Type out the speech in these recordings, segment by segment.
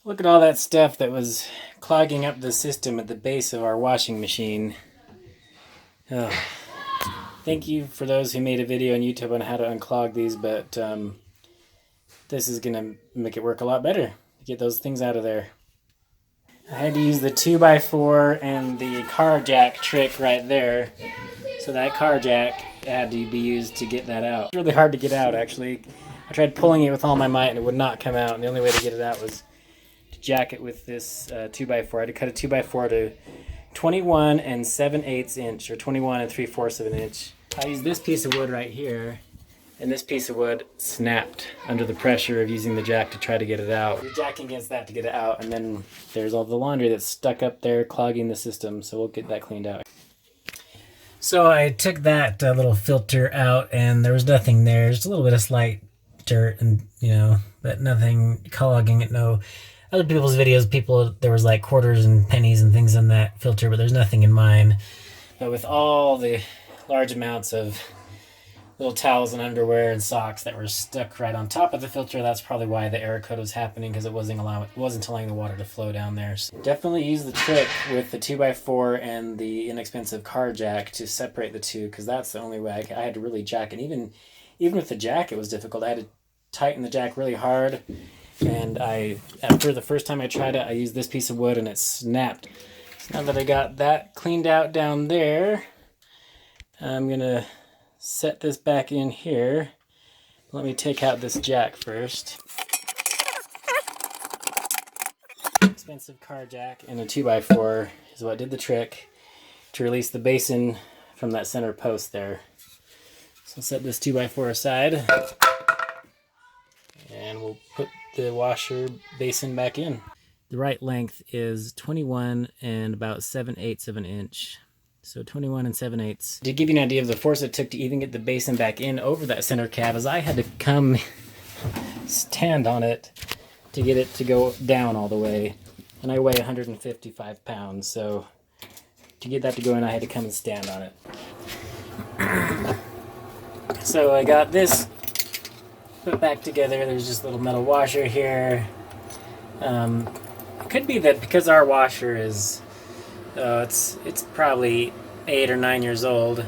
Look at all that stuff that was clogging up the system at the base of our washing machine. Oh. Thank you for those who made a video on YouTube on how to unclog these, but this is going to make it work a lot better to get those things out of there. I had to use the 2x4 and the car jack trick right there. So that car jack had to be used to get that out. It's really hard to get out, actually. I tried pulling it with all my might and it would not come out, and the only way to get it out was to jack it with this 2x4. I had to cut a 2x4 to 21 7/8 inch, or 21 3/4 of an inch. I used this piece of wood right here, and this piece of wood snapped under the pressure of using the jack to try to get it out. You're jacking against that to get it out, and then there's all the laundry that's stuck up there clogging the system, so we'll get that cleaned out. So I took that little filter out, and there was nothing there, just a little bit of slight dirt, and but nothing clogging it. No other people's videos, there was like quarters and pennies and things in that filter, but there's nothing in mine. But with all the large amounts of little towels and underwear and socks that were stuck right on top of the filter, that's probably why the error code was happening, because it wasn't allowing the water to flow down there. So definitely use the trick with the 2x4 and the inexpensive car jack to separate the two, because that's the only way. I had to really jack, and even with the jack it was difficult. I had to tighten the jack really hard, and after the first time I tried it, I used this piece of wood and it snapped. So now that I got that cleaned out down there, I'm gonna set this back in here. Let me take out this jack first. Expensive car jack and a 2x4 is what did the trick to release the basin from that center post there. So I'll set this 2x4 aside, and we'll put the washer basin back in. The right length is 21 and about 7/8 of an inch. So 21 7/8. To give you an idea of the force it took to even get the basin back in over that center cab, is I had to come stand on it to get it to go down all the way. And I weigh 155 pounds, so to get that to go in, I had to come and stand on it. So I got this put back together. There's just a little metal washer here. It could be that because our washer is it's probably 8 or 9 years old,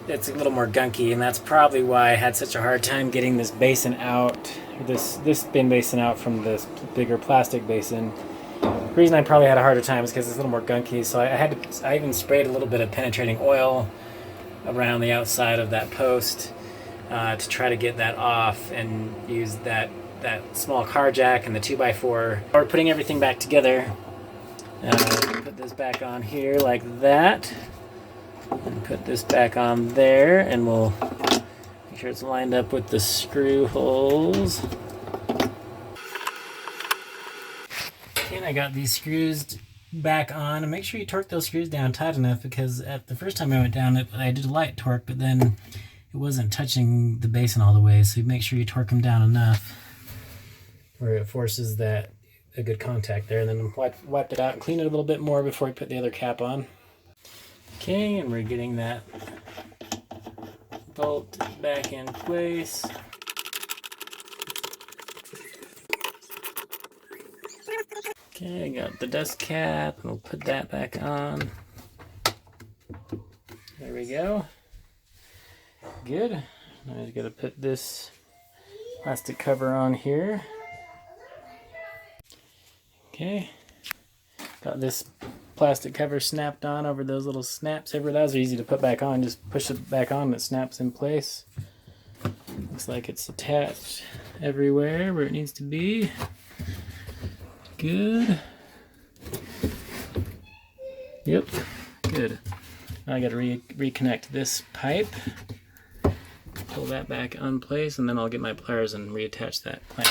it's a little more gunky, and that's probably why I had such a hard time getting this basin out, this bin basin out from this bigger plastic basin. The reason I probably had a harder time is because it's a little more gunky, so I even sprayed a little bit of penetrating oil around the outside of that post to try to get that off, and use that small car jack and the 2x4. We're putting everything back together. Put this back on here like that, and put this back on there, and we'll make sure it's lined up with the screw holes. Okay, and I got these screws back on, and make sure you torque those screws down tight enough, because at the first time I went down it, I did a light torque, but then it wasn't touching the basin all the way, so make sure you torque them down enough where it forces a good contact there, and then wipe it out and clean it a little bit more before we put the other cap on. Okay, and we're getting that bolt back in place. Okay, I got the dust cap, and we'll put that back on. There we go. Good. Now I just gotta put this plastic cover on here. Okay, got this plastic cover snapped on over those little snaps. Those are easy to put back on. Just push it back on and it snaps in place. Looks like it's attached everywhere where it needs to be. Good. Yep, good. Now I gotta reconnect this pipe. Pull that back in place, and then I'll get my pliers and reattach that clamp.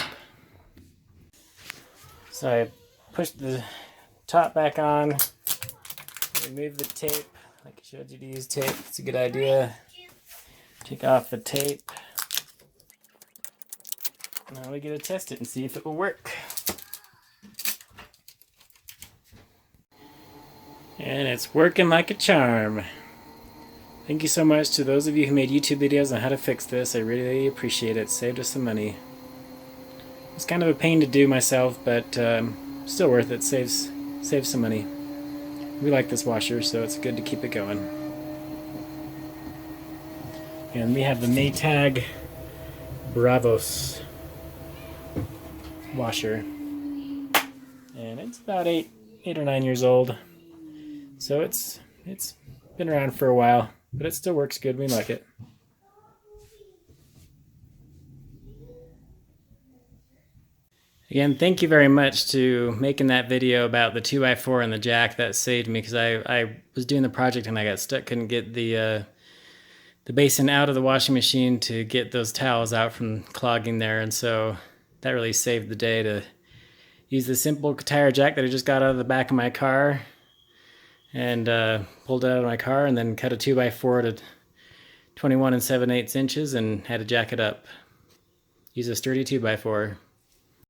So I pushed the top back on, remove the tape, like I showed you to use tape. It's a good idea. Take off the tape. Now we get to test it and see if it will work. And it's working like a charm. Thank you so much to those of you who made YouTube videos on how to fix this. I really appreciate it. Saved us some money. It's kind of a pain to do myself, but still worth it. Saves some money. We like this washer, so it's good to keep it going. And we have the Maytag Bravos washer, and it's about 8 or 9 years old, so it's been around for a while, but it still works good. We like it. Again, thank you very much to making that video about the 2x4 and the jack. That saved me, because I was doing the project and I got stuck, couldn't get the basin out of the washing machine to get those towels out from clogging there, and so that really saved the day to use the simple tire jack that I just got out of the back of my car and pulled it out of my car, and then cut a 2x4 to 21 7/8 inches and had to jack it up. Use a sturdy 2x4.